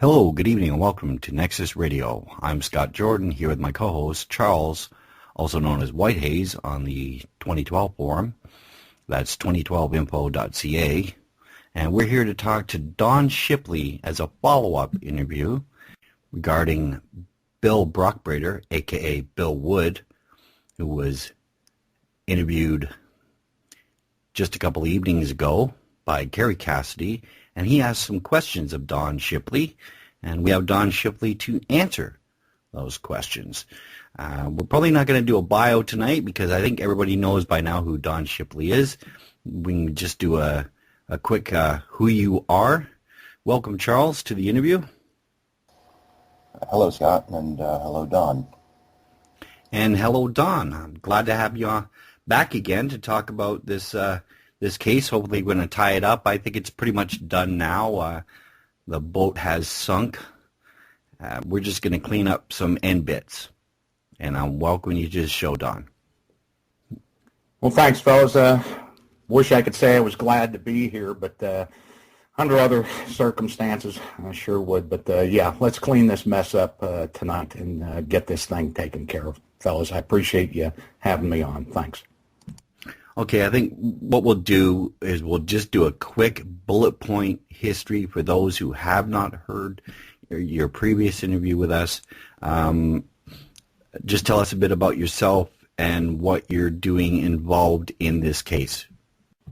Hello, good evening, and welcome to Nexus Radio. I'm Scott Jordan here with my co-host Charles, also known as Whitehaze, on the 2012 forum. That's 2012info.ca. And we're here to talk to Don Shipley as a follow-up interview regarding Bill Brockbrader, a.k.a. Bill Wood, who was interviewed just a couple of evenings ago by Gary Cassidy, and he asked some questions of Don Shipley, and we have Don Shipley to answer those questions. We're probably not going to do a bio tonight because I think everybody knows by now who Don Shipley is. We can just do a quick who you are. Welcome, Charles, to the interview. Hello, Scott, and hello, Don. And hello, Don. I'm glad to have you back again to talk about this case. Hopefully we're going to tie it up. I think it's pretty much done now. The boat has sunk. We're just going to clean up some end bits. And I'm welcoming you to the show, Don. Well, thanks, fellas. Wish I could say I was glad to be here, but under other circumstances, I sure would. But yeah, let's clean this mess up tonight and get this thing taken care of. Fellas, I appreciate you having me on. Thanks. Okay, I think what we'll do is we'll just do a quick bullet point history for those who have not heard your previous interview with us. Just tell us a bit about yourself and what you're doing involved in this case.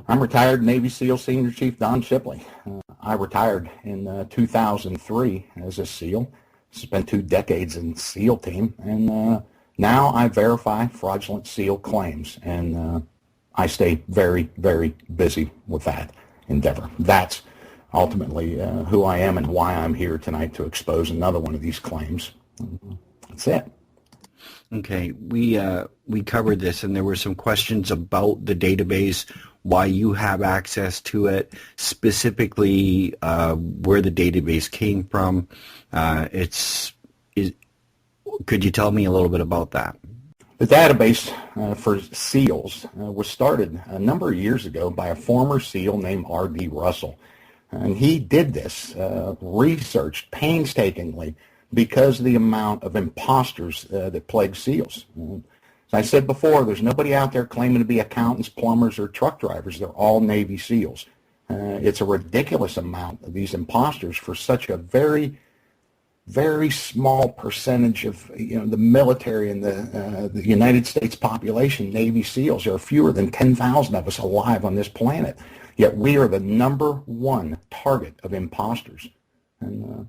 I'm retired Navy SEAL Senior Chief Don Shipley. I retired in 2003 as a SEAL. Spent 2 decades in SEAL team, and now I verify fraudulent SEAL claims, and I stay very, very busy with that endeavor. That's ultimately who I am and why I'm here tonight, to expose another one of these claims. That's it. Okay, we covered this, and there were some questions about the database, why you have access to it, specifically where the database came from. Could you tell me a little bit about that? The database for SEALs was started a number of years ago by a former SEAL named R.D. Russell. And he did this, researched painstakingly, because of the amount of imposters that plague SEALs. As I said before, there's nobody out there claiming to be accountants, plumbers, or truck drivers. They're all Navy SEALs. It's a ridiculous amount of these imposters for such a very, very small percentage of the military and the United States population. Navy SEALs. There are fewer than 10,000 of us alive on this planet, yet we are the #1 target of imposters. And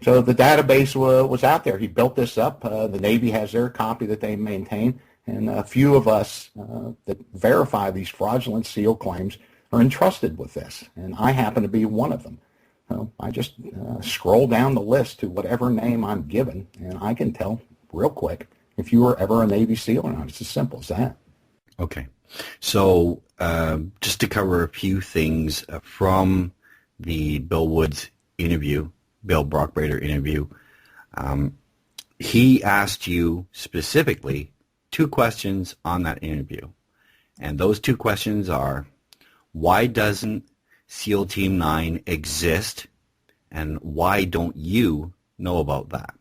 so the database was out there. He built this up. The Navy has their copy that they maintain, and a few of us that verify these fraudulent SEAL claims are entrusted with this, and I happen to be one of them. I just scroll down the list to whatever name I'm given, and I can tell real quick if you were ever a Navy SEAL or not. It's as simple as that. Okay. So just to cover a few things from the Bill Woods interview, Bill Brockbrader interview, he asked you specifically 2 questions on that interview. And those 2 questions are, why doesn't SEAL Team 9 exist, and why don't you know about that?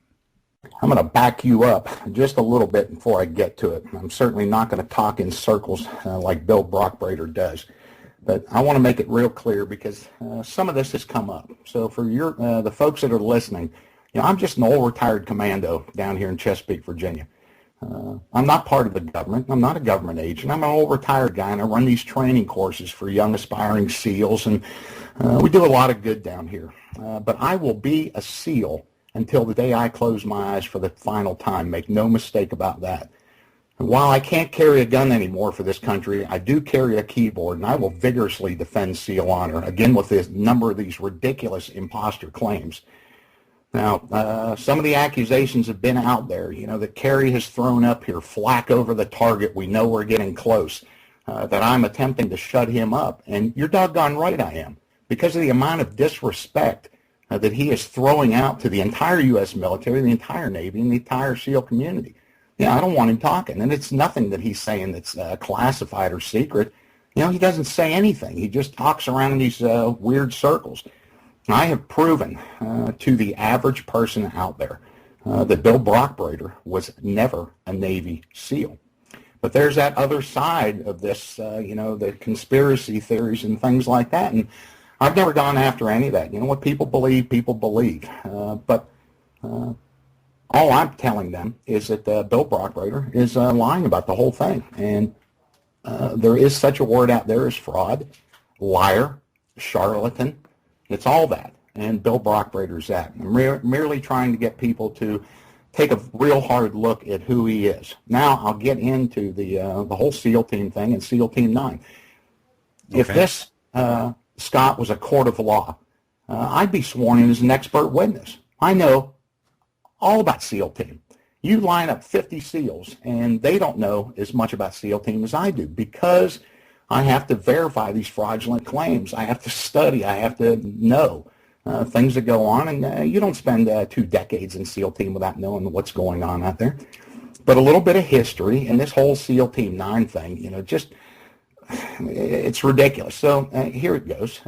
I'm going to back you up just a little bit before I get to it. I'm certainly not going to talk in circles like Bill Brockbrader does, but I want to make it real clear because some of this has come up. So for the folks that are listening, I'm just an old retired commando down here in Chesapeake, Virginia. I'm not part of the government. I'm not a government agent. I'm an old retired guy, and I run these training courses for young aspiring SEALs, and we do a lot of good down here. But I will be a SEAL until the day I close my eyes for the final time. Make no mistake about that. And while I can't carry a gun anymore for this country, I do carry a keyboard, and I will vigorously defend SEAL honor, again with this number of these ridiculous imposter claims. Now, some of the accusations have been out there, that Kerry has thrown up here, flak over the target, we know we're getting close, that I'm attempting to shut him up. And you're doggone right I am, because of the amount of disrespect that he is throwing out to the entire U.S. military, the entire Navy, and the entire SEAL community. I don't want him talking, and it's nothing that he's saying that's classified or secret. He doesn't say anything. He just talks around in these weird circles. I have proven to the average person out there that Bill Brockbrader was never a Navy SEAL. But there's that other side of this, the conspiracy theories and things like that. And I've never gone after any of that. You know what people believe, people believe. But all I'm telling them is that Bill Brockbrader is lying about the whole thing. And there is such a word out there as fraud, liar, charlatan. It's all that. And Bill Brockbrader's that. I'm merely trying to get people to take a real hard look at who he is. Now I'll get into the whole SEAL Team thing and SEAL Team 9. Okay. If this, Scott, was a court of law, I'd be sworn in as an expert witness. I know all about SEAL Team. You line up 50 SEALs, and they don't know as much about SEAL Team as I do because I have to verify these fraudulent claims. I have to study. I have to know things that go on, and you don't spend 2 decades in SEAL Team without knowing what's going on out there. But a little bit of history, and this whole SEAL Team 9 thing, it's ridiculous. So here it goes.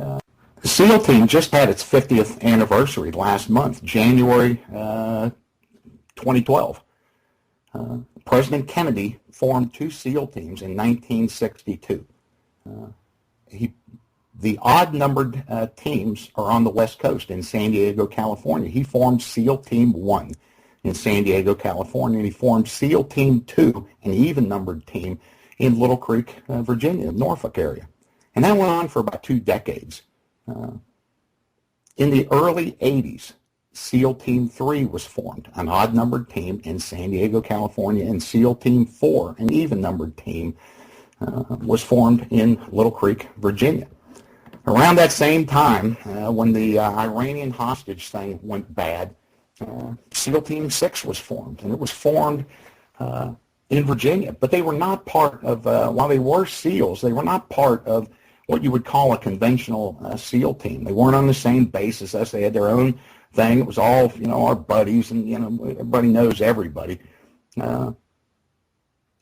SEAL Team just had its 50th anniversary last month, January 2012. President Kennedy formed 2 SEAL teams in 1962. The odd-numbered teams are on the West Coast in San Diego, California. He formed SEAL Team 1 in San Diego, California, and he formed SEAL Team 2, an even-numbered team, in Little Creek, Virginia, Norfolk area. And that went on for about 2 decades. In the early 80s, SEAL Team 3 was formed, an odd-numbered team in San Diego, California, and SEAL Team 4, an even-numbered team, was formed in Little Creek, Virginia. Around that same time, when the Iranian hostage thing went bad, SEAL Team 6 was formed, and it was formed in Virginia. But they were not part of, while they were SEALs, they were not part of what you would call a conventional SEAL team. They weren't on the same basis as they had their own thing. It was all, our buddies, and, everybody knows everybody. And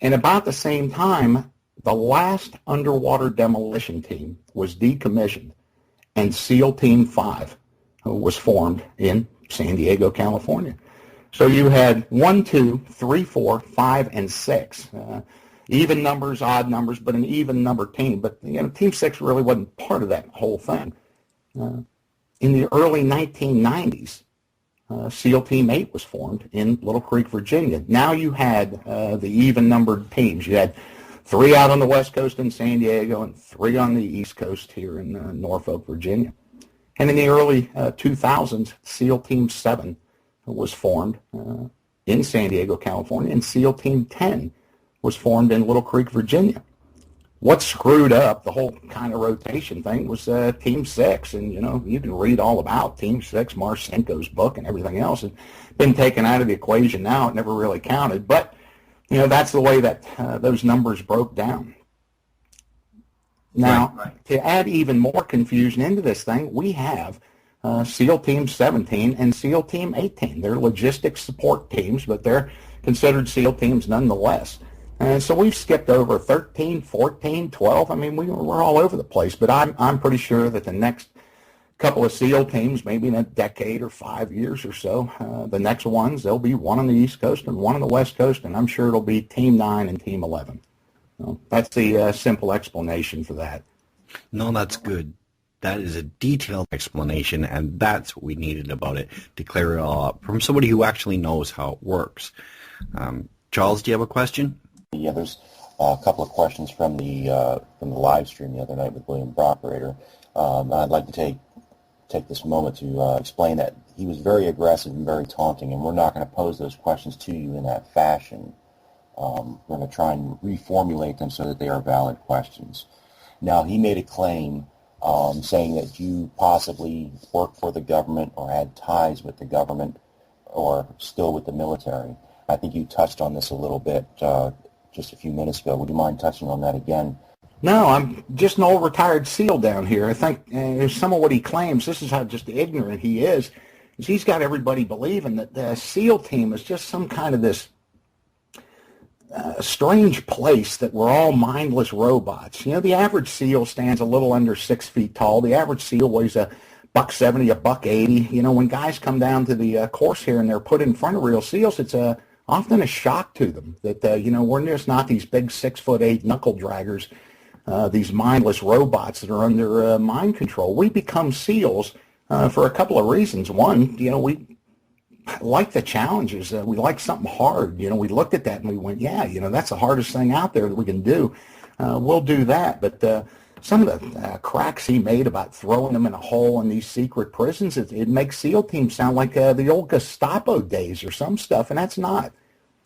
about the same time, the last underwater demolition team was decommissioned, and SEAL Team 5 was formed in San Diego, California. So you had 1, 2, 3, 4, 5, and 6. Even numbers, odd numbers, but an even number team. But Team 6 really wasn't part of that whole thing. In the early 1990s, SEAL Team 8 was formed in Little Creek, Virginia. Now you had the even-numbered teams. You had 3 out on the West Coast in San Diego and 3 on the East Coast here in Norfolk, Virginia. And in the early 2000s, SEAL Team 7 was formed in San Diego, California, and SEAL Team 10 was formed in Little Creek, Virginia. What screwed up the whole kind of rotation thing was Team 6, and you can read all about Team 6, Marcinko's book and everything else. It's been taken out of the equation now. It never really counted, but that's the way that those numbers broke down. Now, right. To add even more confusion into this thing, we have SEAL Team 17 and SEAL Team 18. They're logistics support teams, but they're considered SEAL teams nonetheless. And so we've skipped over 13, 14, 12. I mean, we're all over the place. But I'm pretty sure that the next couple of SEAL teams, maybe in a decade or 5 years or so, the next ones, there'll be one on the East Coast and one on the West Coast, and I'm sure it'll be Team 9 and Team 11. So that's the simple explanation for that. No, that's good. That is a detailed explanation, and that's what we needed about it, to clear it all up from somebody who actually knows how it works. Charles, do you have a question? Yeah, there's a couple of questions from the live stream the other night with William Brockbrader. I'd like to take this moment to explain that he was very aggressive and very taunting, and we're not going to pose those questions to you in that fashion. We're going to try and reformulate them so that they are valid questions. Now, he made a claim saying that you possibly worked for the government or had ties with the government or still with the military. I think you touched on this a little bit just a few minutes ago. Would you mind touching on that again? No, I'm just an old retired SEAL down here. I think some of what he claims, this is how just ignorant he is he's got everybody believing that the SEAL team is just some kind of this strange place that we're all mindless robots. The average SEAL stands a little under 6 feet tall. The average SEAL weighs $1.70, $1.80. You know, when guys come down to the course here and they're put in front of real SEALs, it's often a shock to them that, you know, we're just not these big 6'8" knuckle draggers, these mindless robots that are under mind control. We become SEALs for a couple of reasons. One, you know, we like the challenges. We like something hard. You know, we looked at that and we went, yeah, you know, that's the hardest thing out there that we can do. We'll do that. But some of the cracks he made about throwing them in a hole in these secret prisons, it makes SEAL teams sound like the old Gestapo days or some stuff, and that's not.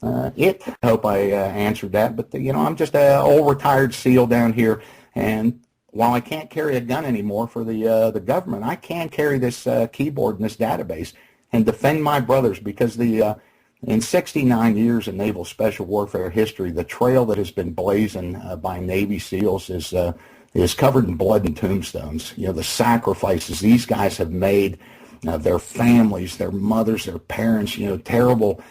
I hope I answered that, but you know, I'm just an old retired SEAL down here, and while I can't carry a gun anymore for the government, I can carry this keyboard and this database and defend my brothers, because in 69 years of naval special warfare history, the trail that has been blazoned by Navy SEALs is covered in blood and tombstones. You know, the sacrifices these guys have made, their families, their mothers, their parents, you know, terrible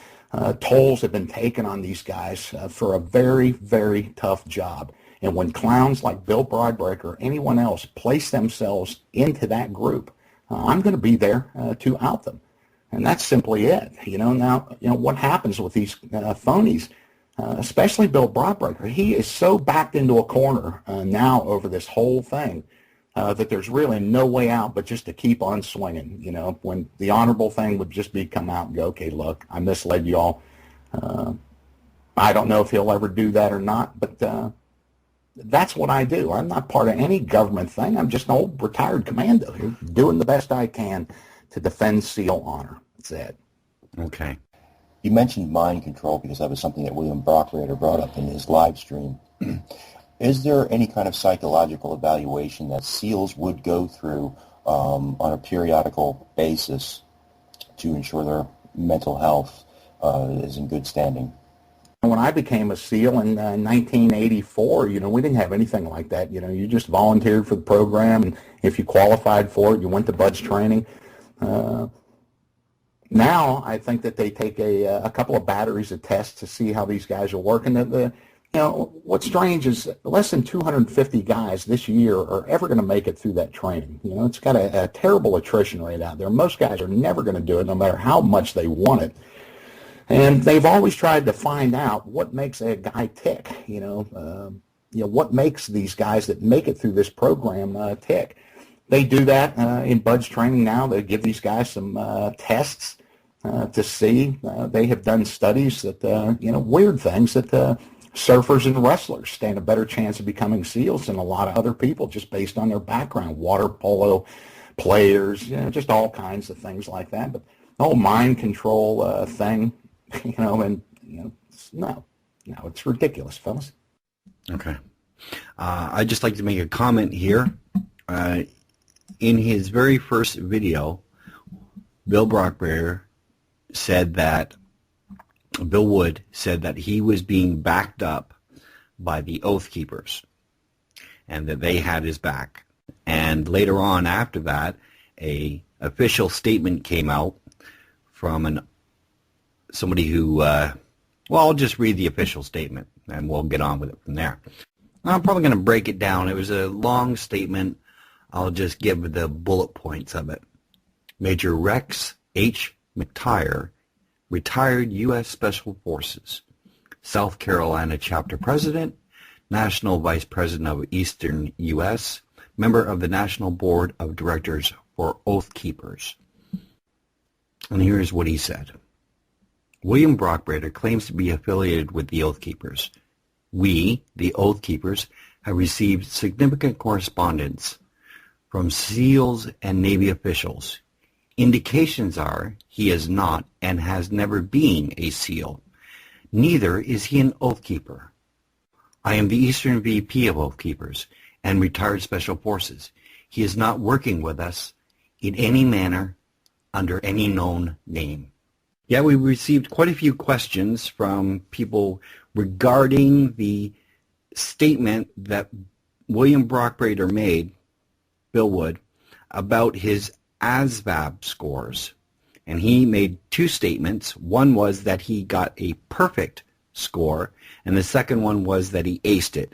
tolls have been taken on these guys for a very, very tough job. And when clowns like Bill Brockbrader or anyone else place themselves into that group, I'm going to be there to out them. And that's simply it. You know, now, you know, what happens with these phonies, especially Bill Brockbrader, he is so backed into a corner now over this whole thing that there's really no way out but just to keep on swinging. You know, when the honorable thing would just be come out and go, okay, look, I misled y'all. I don't know if he'll ever do that or not, but that's what I do. I'm not part of any government thing. I'm just an old retired commando here doing the best I can to defend SEAL honor. That's it. Okay. You mentioned mind control because that was something that William Brockbrader brought up in his live stream. Is there any kind of psychological evaluation that SEALs would go through on a periodical basis to ensure their mental health is in good standing? When I became a SEAL in 1984, you know, we didn't have anything like that. You know, you just volunteered for the program, and if you qualified for it, you went to BUDS training. Now, I think that they take a couple of batteries of tests to see how these guys are working. You know, what's strange is less than 250 guys this year are ever going to make it through that training. You know, it's got a terrible attrition rate out there. Most guys are never going to do it, no matter how much they want it. And they've always tried to find out what makes a guy tick. You know, what makes these guys that make it through this program tick. They do that in BUDS training now. They give these guys some tests to see. They have done studies that, you know, weird things that surfers and wrestlers stand a better chance of becoming SEALs than a lot of other people just based on their background. Water polo players, you know, just all kinds of things like that. But the whole mind control thing, you know, and, you know, no, it's ridiculous, fellas. Okay. I'd just like to make a comment here. In his very first video, Bill Brockbrader said that Bill Wood said that he was being backed up by the Oath Keepers and that they had his back. And later on after that, a official statement came out from somebody who, well, I'll just read the official statement and we'll get on with it from there. I'm probably going to break it down. It was a long statement. I'll just give the bullet points of it. Major Rex H. McTire, retired U.S. Special Forces, South Carolina Chapter President, National Vice President of Eastern U.S., member of the National Board of Directors for Oath Keepers. And here's what he said. William Brockbrader claims to be affiliated with the Oath Keepers. We, the Oath Keepers, have received significant correspondence from SEALs and Navy officials. Indications are he is not and has never been a SEAL. Neither is he an Oath Keeper. I am the Eastern VP of Oath Keepers and retired Special Forces. He is not working with us in any manner under any known name. Yeah, we received quite a few questions from people regarding the statement that William Brockbrader made, Bill Wood, about his ASVAB scores. And he made two statements. One was that he got a perfect score, and the second one was that he aced it.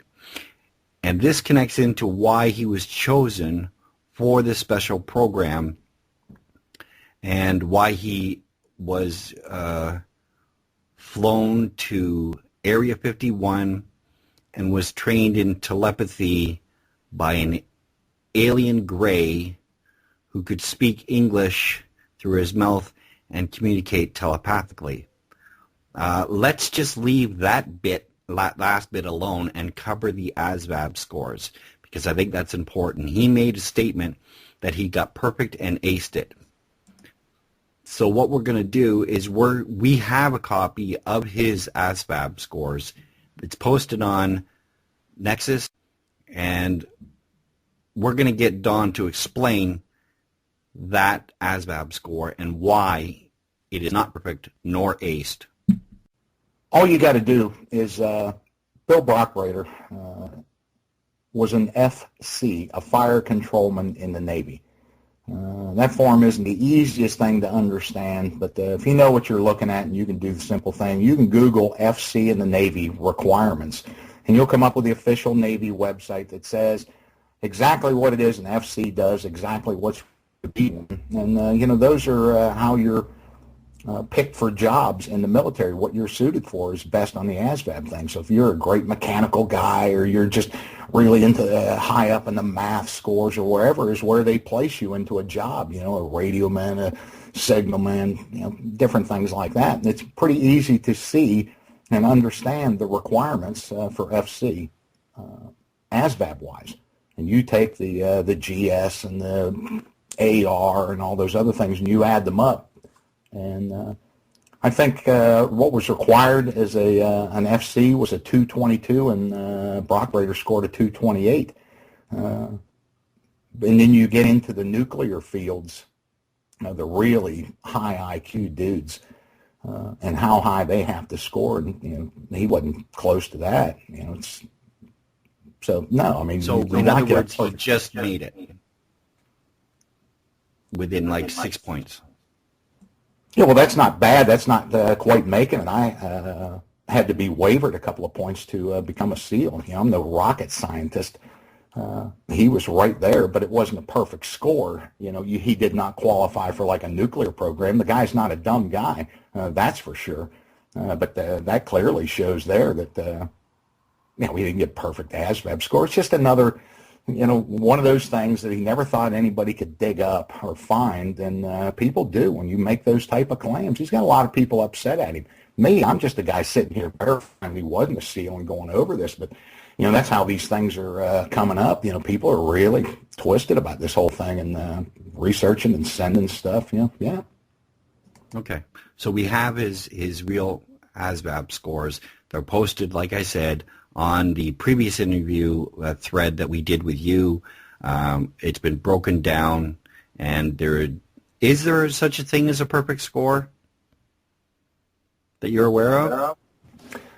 And this connects into why he was chosen for this special program and why he was flown to Area 51 and was trained in telepathy by an alien gray who could speak English through his mouth and communicate telepathically. Let's just leave that last bit alone and cover the ASVAB scores, because I think that's important. He made a statement that he got perfect and aced it. So what we're going to do is we have a copy of his ASVAB scores. It's posted on Nexus, and we're going to get Don to explain that ASVAB score and why it is not perfect nor aced. All you got to do is Bill Brockbrader was an FC, a fire controlman in the Navy. That form isn't the easiest thing to understand, but if you know what you're looking at and you can do the simple thing, you can Google FC in the Navy requirements, and you'll come up with the official Navy website that says exactly what it is an FC does, exactly what's repeated. And, those are how you're picked for jobs in the military. What you're suited for is best on the ASVAB thing. So if you're a great mechanical guy or you're just really into high up in the math scores or wherever is where they place you into a job, a radio man, a signal man, different things like that. And it's pretty easy to see and understand the requirements for FC ASVAB-wise. And you take the GS and the AR and all those other things and you add them up. And I think what was required as an FC was a 222, and Brockbrader scored a 228. And then you get into the nuclear fields, the really high IQ dudes, and how high they have to score. And he wasn't close to that. So no, I mean. So in other words, he just made it within like 6 points. Yeah, well, that's not bad. That's not quite making it. I had to be wavered a couple of points to become a SEAL. I'm no rocket scientist. He was right there, but it wasn't a perfect score. He did not qualify for like a nuclear program. The guy's not a dumb guy, that's for sure. But that clearly shows there that we didn't get perfect ASVAB score. It's just another, one of those things that he never thought anybody could dig up or find, and people do when you make those type of claims. He's got a lot of people upset at him. Me, I'm just a guy sitting here verifying he wasn't a SEAL and going over this, but that's how these things are coming up. People are really twisted about this whole thing and researching and sending stuff. Yeah. Okay, so we have his real ASVAB scores. They're posted, like I said, on the previous interview thread that we did with you. It's been broken down, and is there such a thing as a perfect score that you're aware of?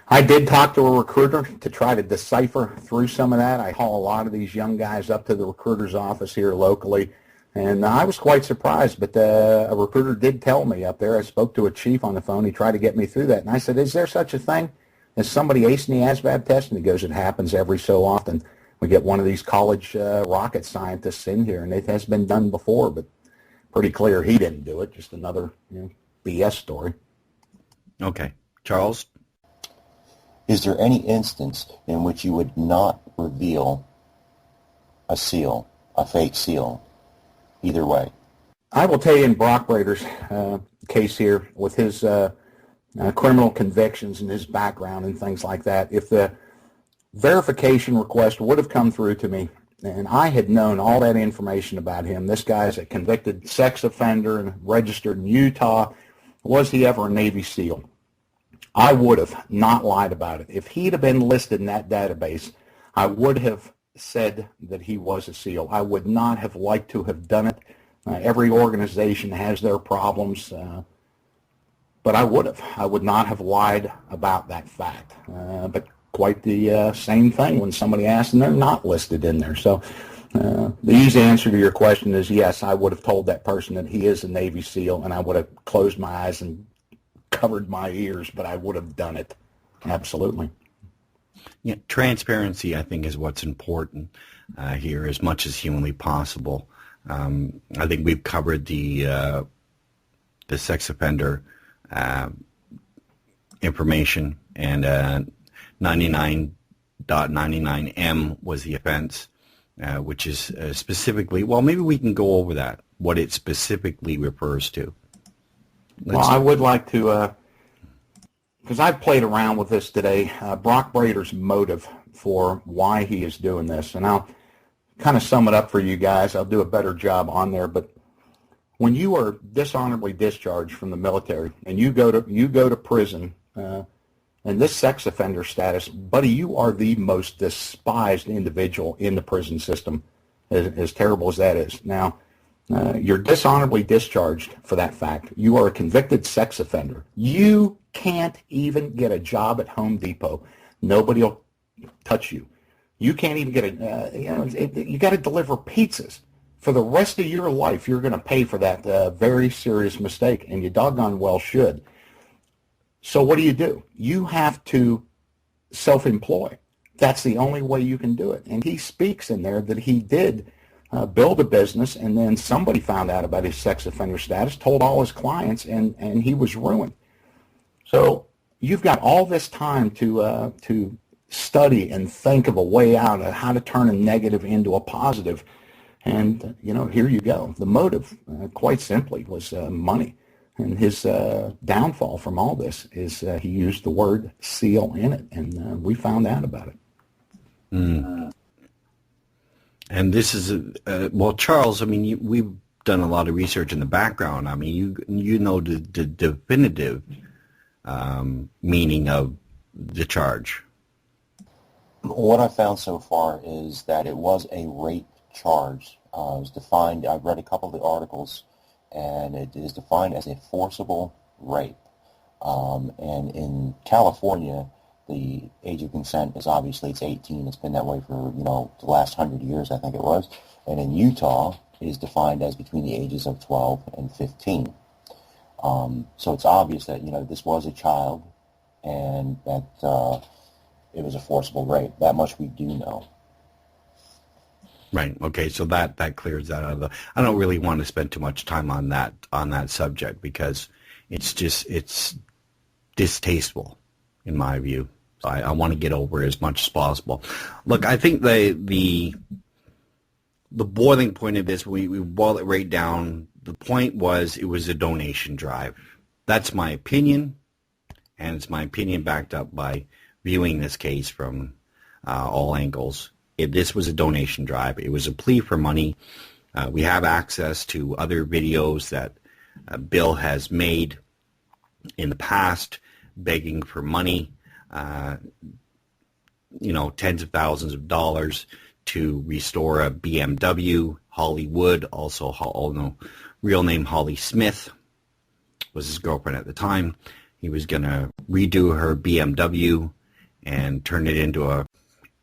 I did talk to a recruiter to try to decipher through some of that. I haul a lot of these young guys up to the recruiter's office here locally, and I was quite surprised, but a recruiter did tell me up there. I spoke to a chief on the phone. He tried to get me through that, and I said, is there such a thing? Is somebody acing the ASVAB test? And he goes, it happens every so often. We get one of these college rocket scientists in here, and it has been done before, but pretty clear he didn't do it. Just another BS story. Okay. Charles? Is there any instance in which you would not reveal a SEAL, a fake SEAL, either way? I will tell you in Brockbrader's case here, with his criminal convictions and his background and things like that, if the verification request would have come through to me and I had known all that information about him, this guy's a convicted sex offender and registered in Utah, was he ever a Navy SEAL? I would have not lied about it. If he'd have been listed in that database, I would have said that he was a SEAL. I would not have liked to have done it. Every organization has their problems. But I would have. I would not have lied about that fact. But quite the same thing when somebody asks and they're not listed in there. So the easy answer to your question is yes, I would have told that person that he is a Navy SEAL, and I would have closed my eyes and covered my ears, but I would have done it. Absolutely. Yeah, transparency, I think, is what's important here as much as humanly possible. I think we've covered the sex offender information, and 99.99M was the offense, which is specifically, well, maybe we can go over that, what it specifically refers to. Well, I would like to, because I've played around with this today, Brockbrader's motive for why he is doing this, and I'll kind of sum it up for you guys. I'll do a better job on there, but when you are dishonorably discharged from the military and you go to prison, and this sex offender status, buddy, you are the most despised individual in the prison system, as terrible as that is. Now, you're dishonorably discharged for that fact. You are a convicted sex offender. You can't even get a job at Home Depot. Nobody will touch you. You can't even get you got to deliver pizzas. For the rest of your life, you're going to pay for that very serious mistake, and you doggone well should. So what do? You have to self-employ. That's the only way you can do it. And he speaks in there that he did build a business, and then somebody found out about his sex offender status, told all his clients, and he was ruined. So you've got all this time to study and think of a way out of how to turn a negative into a positive. And, here you go. The motive, quite simply, was money. And his downfall from all this is he used the word SEAL in it, and we found out about it. And this is, well, Charles, I mean, we've done a lot of research in the background. I mean, you know the definitive meaning of the charge. What I found so far is that it was a rape charge. It was defined, I've read a couple of the articles, and it is defined as a forcible rape. And in California, the age of consent is obviously, it's 18. It's been that way for, the last 100 years, I think it was. And in Utah, it is defined as between the ages of 12 and 15. So it's obvious that, this was a child, and that it was a forcible rape. That much we do know. Right. Okay. So that clears that out of the. I don't really want to spend too much time on that subject, because it's distasteful in my view. So I want to get over it as much as possible. Look, I think the boiling point of this, we boil it right down. The point was it was a donation drive. That's my opinion, and it's my opinion backed up by viewing this case from all angles. If this was a donation drive, it was a plea for money. We have access to other videos that Bill has made in the past begging for money, tens of thousands of dollars to restore a BMW. Hollywood, also real name Holly Smith, was his girlfriend at the time. He was going to redo her BMW and turn it into a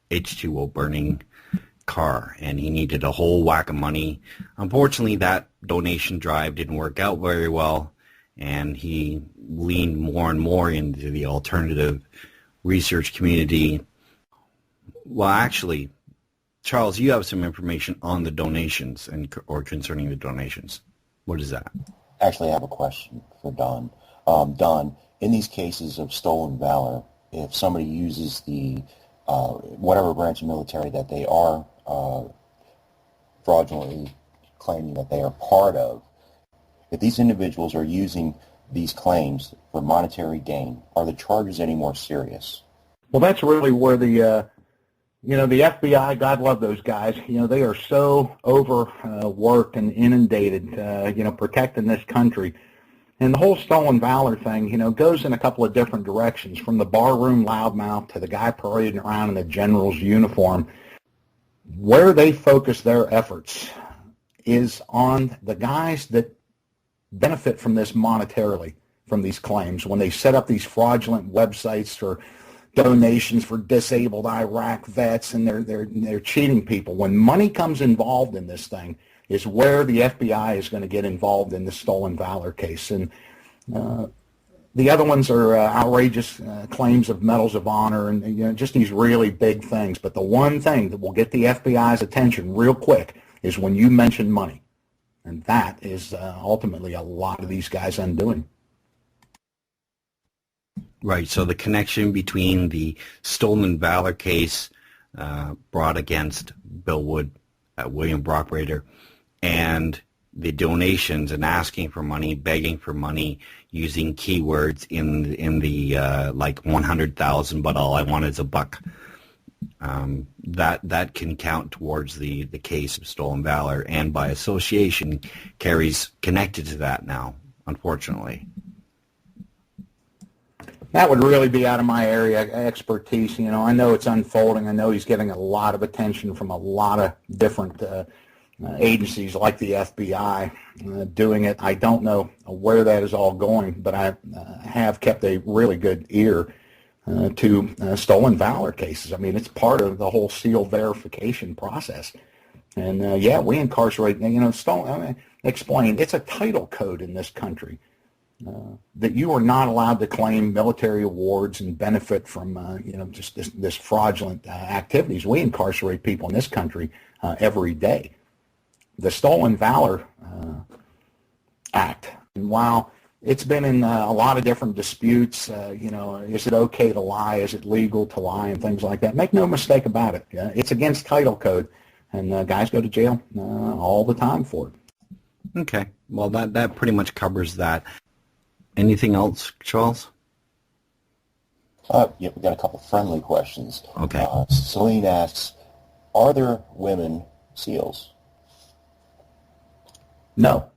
H2O burning car, and he needed a whole whack of money. Unfortunately, that donation drive didn't work out very well, and he leaned more and more into the alternative research community. Well, actually, Charles, you have some information on the donations or concerning the donations. What is that? Actually, I have a question for Don. Don, in these cases of stolen valor, if somebody uses the whatever branch of military that they are fraudulently claiming that they are part of, if these individuals are using these claims for monetary gain, are the charges any more serious? Well, that's really where the FBI, God love those guys, they are so overworked and inundated, protecting this country. And the whole stolen valor thing, goes in a couple of different directions, from the barroom loudmouth to the guy parading around in the general's uniform. Where they focus their efforts is on the guys that benefit from this monetarily, from these claims, when they set up these fraudulent websites for donations for disabled Iraq vets, and they're cheating people. When money comes involved in this thing is where the FBI is going to get involved in the stolen valor case. And the other ones are outrageous claims of medals of honor and just these really big things. But the one thing that will get the FBI's attention real quick is when you mention money. And that is ultimately a lot of these guys' undoing. Right. So the connection between the stolen valor case brought against Bill Wood, William Brockbrader, and the donations and asking for money, begging for money, using keywords in the like 100,000, but all I want is a buck. That can count towards the case of stolen valor, and by association carries connected to that now, unfortunately. That would really be out of my area expertise. You know, I know it's unfolding. I know he's getting a lot of attention from a lot of different agencies like the FBI doing it. I don't know where that is all going, but I have kept a really good ear to stolen valor cases. I mean, it's part of the whole SEAL verification process. And yeah, we incarcerate, you know, stolen, I mean, explain, it's a title code in this country. That you are not allowed to claim military awards and benefit from, you know, just this fraudulent activities. We incarcerate people in this country every day. The Stolen Valor Act, and while it's been in a lot of different disputes, you know, is it okay to lie? Is it legal to lie and things like that? Make no mistake about it. It's against title code, and guys go to jail all the time for it. Okay. Well, that pretty much covers that. Anything else, Charles? Yeah, we've got a couple friendly questions. Okay. Celine asks, are there women SEALs? No.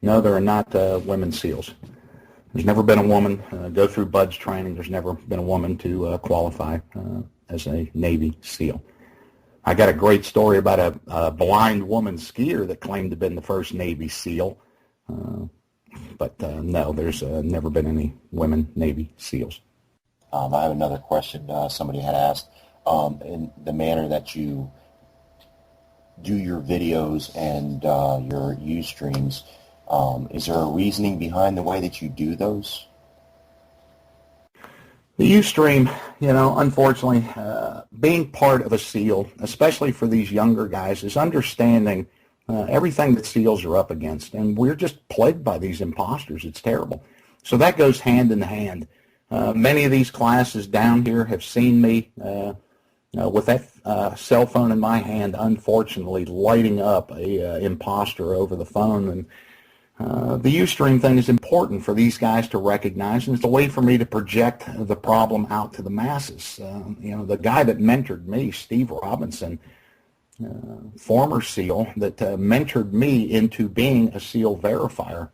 No, there are not women SEALs. There's never been a woman go through BUD/S training. There's never been a woman to qualify as a Navy SEAL. I got a great story about a blind woman skier that claimed to have been the first Navy SEAL. But no, there's never been any women Navy SEALs. I have another question somebody had asked. In the manner that you do your videos and your Ustreams, is there a reasoning behind the way that you do those? The Ustream, you know, unfortunately, being part of a SEAL, especially for these younger guys, is understanding everything that SEALs are up against, and we're just plagued by these imposters. It's terrible. So that goes hand in hand. Many of these classes down here have seen me with that cell phone in my hand, unfortunately, lighting up a imposter over the phone. And the Ustream thing is important for these guys to recognize, and it's a way for me to project the problem out to the masses. You know, the guy that mentored me, Steve Robinson, former SEAL that mentored me into being a SEAL verifier,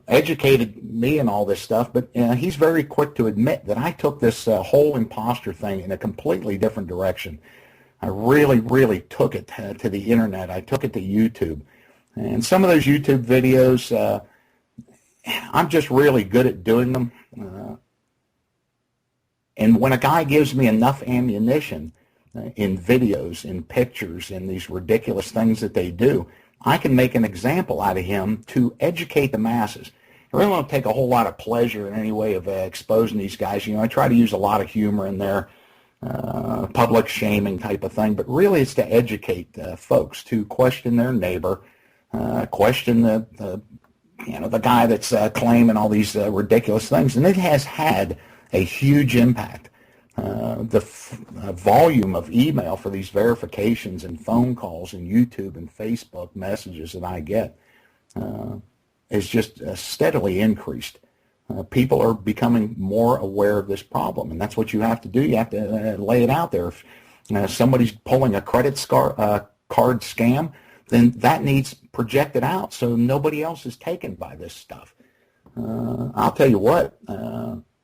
educated me in all this stuff, but he's very quick to admit that I took this whole imposter thing in a completely different direction. I really, really took it to the internet. I took it to YouTube. And some of those YouTube videos, I'm just really good at doing them. And when a guy gives me enough ammunition in videos, in pictures, in these ridiculous things that they do, I can make an example out of him to educate the masses. I really don't take a whole lot of pleasure in any way of exposing these guys. You know, I try to use a lot of humor in there, public shaming type of thing, but really it's to educate folks to question their neighbor, question the guy that's claiming all these ridiculous things, and it has had a huge impact. The volume of email for these verifications and phone calls and YouTube and Facebook messages that I get is just steadily increased. People are becoming more aware of this problem, and that's what you have to do. You have to lay it out there. If somebody's pulling a credit card scam, then that needs projected out so nobody else is taken by this stuff. I'll tell you what,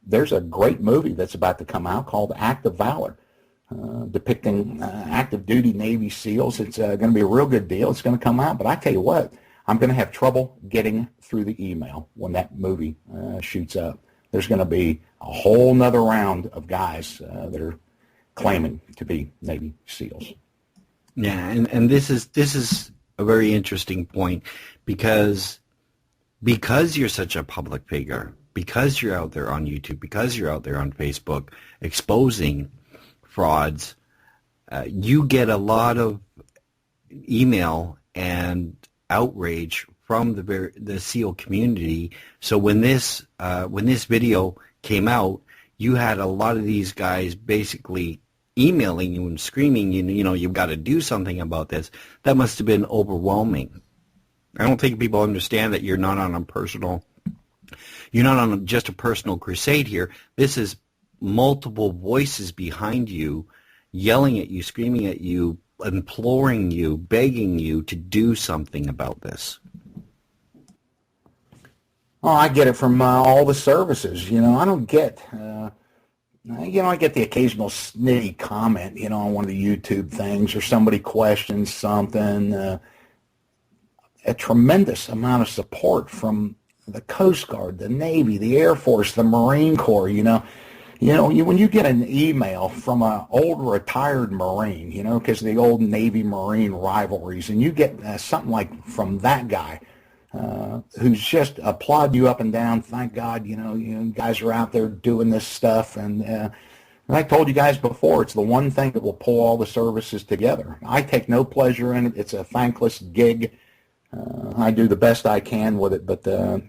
there's a great movie that's about to come out called Act of Valor, depicting active duty Navy SEALs. It's going to be a real good deal. It's going to come out, but I tell you what, I'm going to have trouble getting through the email when that movie shoots up. There's going to be a whole nother round of guys that are claiming to be Navy SEALs. Yeah, and this is a very interesting point because you're such a public figure, because you're out there on YouTube, because you're out there on Facebook exposing frauds, you get a lot of email and outrage from the SEAL community. So when this video came out, you had a lot of these guys basically emailing you and screaming, you've got to do something about this. That must have been overwhelming. I don't think people understand that you're not on just a personal crusade here. This is multiple voices behind you, yelling at you, screaming at you, imploring you, begging you to do something about this. Oh, I get it from all the services. I don't get, I get the occasional snitty comment, on one of the YouTube things, or somebody questions something. A tremendous amount of support from the Coast Guard, the Navy, the Air Force, the Marine Corps. When you get an email from an old retired Marine, because of the old Navy Marine rivalries, and you get something like from that guy who's just applaud you up and down. Thank God, you guys are out there doing this stuff. And I told you guys before, it's the one thing that will pull all the services together. I take no pleasure in it. It's a thankless gig. I do the best I can with it, but the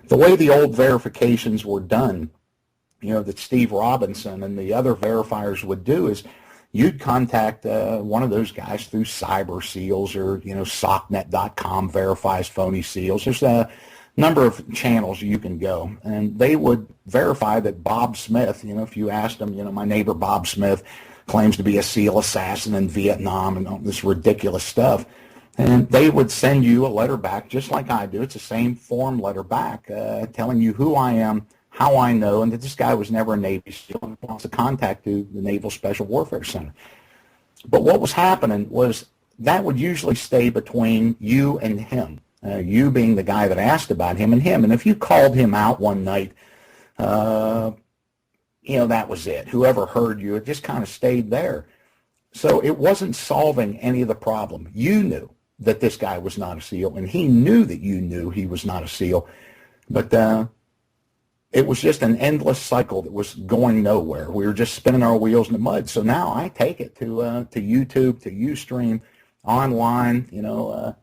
way the old verifications were done, that Steve Robinson and the other verifiers would do is you'd contact one of those guys through Cyber Seals, or SOCNet.com verifies phony seals. There's a number of channels you can go, and they would verify that Bob Smith, if you asked them, my neighbor Bob Smith claims to be a SEAL assassin in Vietnam and all this ridiculous stuff. And they would send you a letter back, just like I do. It's the same form letter back, telling you who I am, how I know, and that this guy was never a Navy SEAL and wants to contact the Naval Special Warfare Center. But what was happening was that would usually stay between you and him, you being the guy that asked about him and him. And if you called him out one night, that was it. Whoever heard you, it just kind of stayed there. So it wasn't solving any of the problem. You knew that this guy was not a SEAL, and he knew that you knew he was not a SEAL. But it was just an endless cycle that was going nowhere. We were just spinning our wheels in the mud. So now I take it to YouTube, to Ustream, online.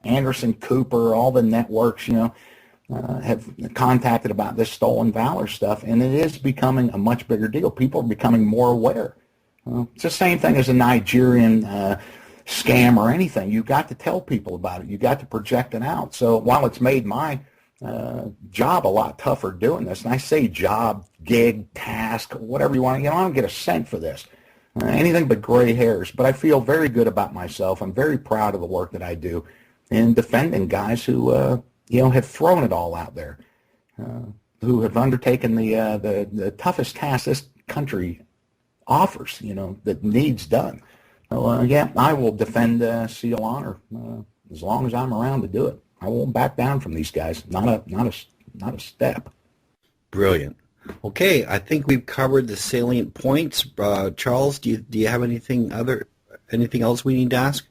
Anderson Cooper, all the networks, have contacted about this stolen valor stuff, and it is becoming a much bigger deal. People are becoming more aware. It's the same thing as a Nigerian scam or anything. You've got to tell people about it. You've got to project it out. So while it's made my job a lot tougher doing this, and I say job, gig, task, whatever you want, I don't get a cent for this. Anything but gray hairs. But I feel very good about myself. I'm very proud of the work that I do in defending guys who, have thrown it all out there, who have undertaken the toughest task this country offers, that needs done. So, I will defend SEAL honor as long as I'm around to do it. I won't back down from these guys. Not a step. Brilliant. Okay, I think we've covered the salient points. Charles, do you have anything else we need to ask?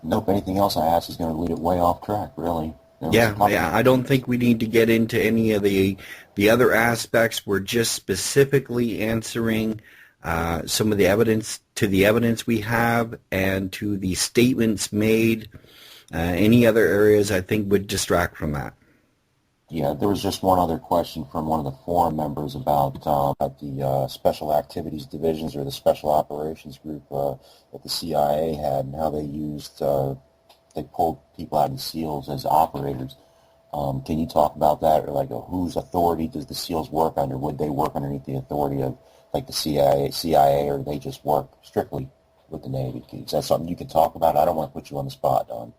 Nope. Anything else I ask is going to lead it way off track, really. Yeah. I don't think we need to get into any of the other aspects. We're just specifically answering some of the evidence we have and to the statements made. Any other areas I think would distract from that. Yeah, there was just one other question from one of the forum members about the Special Activities Divisions, or the Special Operations Group that the CIA had, and how they pulled people out of the SEALs as operators. Can you talk about that, or whose authority does the SEALs work under? Would they work underneath the authority of the CIA, or they just work strictly with the Navy? Is that something you can talk about? I don't want to put you on the spot, Don.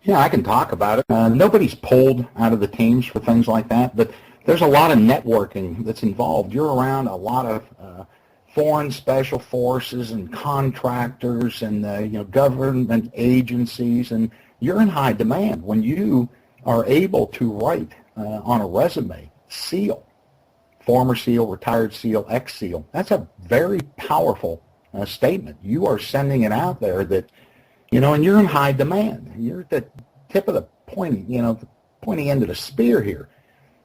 Yeah, I can talk about it. Nobody's pulled out of the teams for things like that, but there's a lot of networking that's involved. You're around a lot of foreign special forces and contractors and government agencies, and you're in high demand. When you are able to write on a resume, SEAL, former SEAL, retired SEAL, ex-SEAL, that's a very powerful statement. You are sending it out there that, and you're in high demand. You're at the tip of the pointy end of the spear here.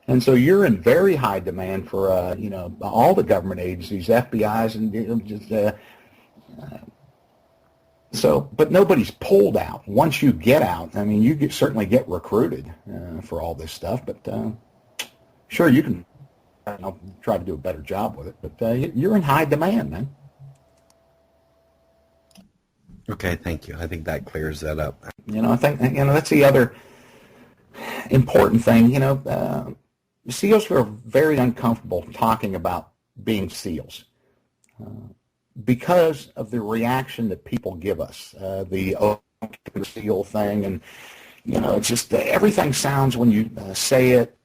And so you're in very high demand for, all the government agencies, FBIs, and So, but nobody's pulled out. Once you get out, I mean, you certainly get recruited for all this stuff, but sure, you can try to do a better job with it, but you're in high demand, man. Okay, thank you. I think that clears that up. I think, that's the other important thing. SEALs are very uncomfortable talking about being SEALs because of the reaction that people give us, the SEAL thing, and it's just everything sounds, when you say it,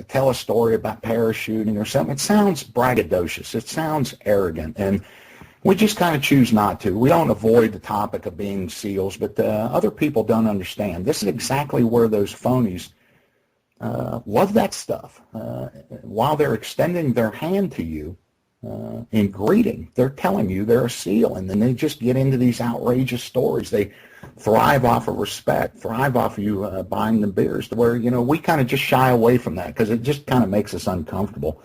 tell a story about parachuting or something, it sounds braggadocious, it sounds arrogant, and we just kind of choose not to. We don't avoid the topic of being SEALs, but other people don't understand. This is exactly where those phonies love that stuff. While they're extending their hand to you in greeting, they're telling you they're a SEAL, and then they just get into these outrageous stories. They thrive off of respect, thrive off of you buying them beers, to where, we kind of just shy away from that because it just kind of makes us uncomfortable.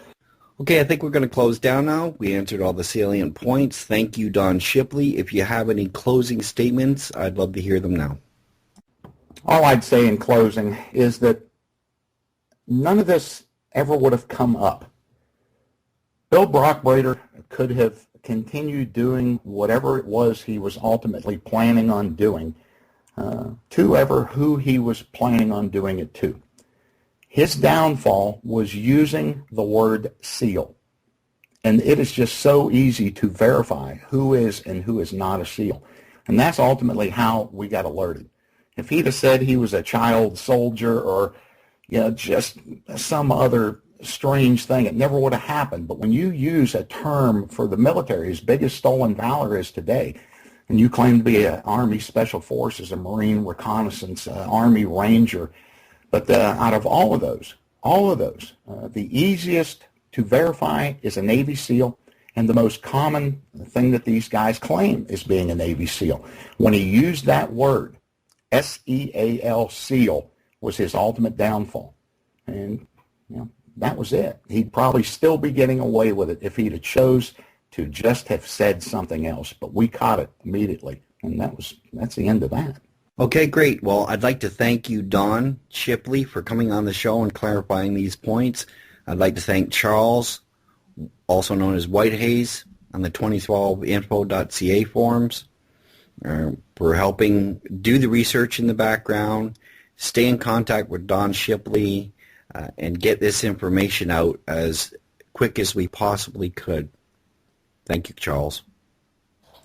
Okay, I think we're going to close down now. We answered all the salient points. Thank you, Don Shipley. If you have any closing statements, I'd love to hear them now. All I'd say in closing is that none of this ever would have come up. Bill Brockbrader could have continued doing whatever it was he was ultimately planning on doing to ever who he was planning on doing it to. His downfall was using the word SEAL. And it is just so easy to verify who is and who is not a SEAL. And that's ultimately how we got alerted. If he'd have said he was a child soldier or just some other strange thing, it never would have happened. But when you use a term for the military as big as stolen valor is today, and you claim to be an Army Special Forces, a Marine Reconnaissance, Army Ranger, but out of all of those, the easiest to verify is a Navy SEAL, and the most common thing that these guys claim is being a Navy SEAL. When he used that word, S-E-A-L, SEAL, was his ultimate downfall. And that was it. He'd probably still be getting away with it if he'd have chose to just have said something else. But we caught it immediately, and that's the end of that. Okay, great. Well, I'd like to thank you, Don Shipley, for coming on the show and clarifying these points. I'd like to thank Charles, also known as Whitehaze, on the 2012info.ca forums, for helping do the research in the background, stay in contact with Don Shipley, and get this information out as quick as we possibly could. Thank you, Charles.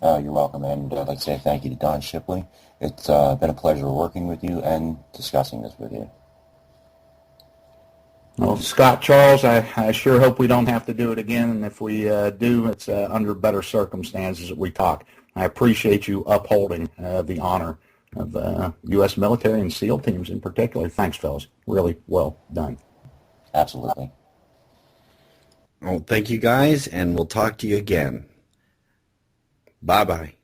You're welcome, and I'd like to say thank you to Don Shipley. It's been a pleasure working with you and discussing this with you. Well, Scott, Charles, I sure hope we don't have to do it again, and if we do, it's under better circumstances that we talk. I appreciate you upholding the honor of the U.S. military and SEAL teams in particular. Thanks, fellas. Really well done. Absolutely. Well, thank you, guys, and we'll talk to you again. Bye-bye.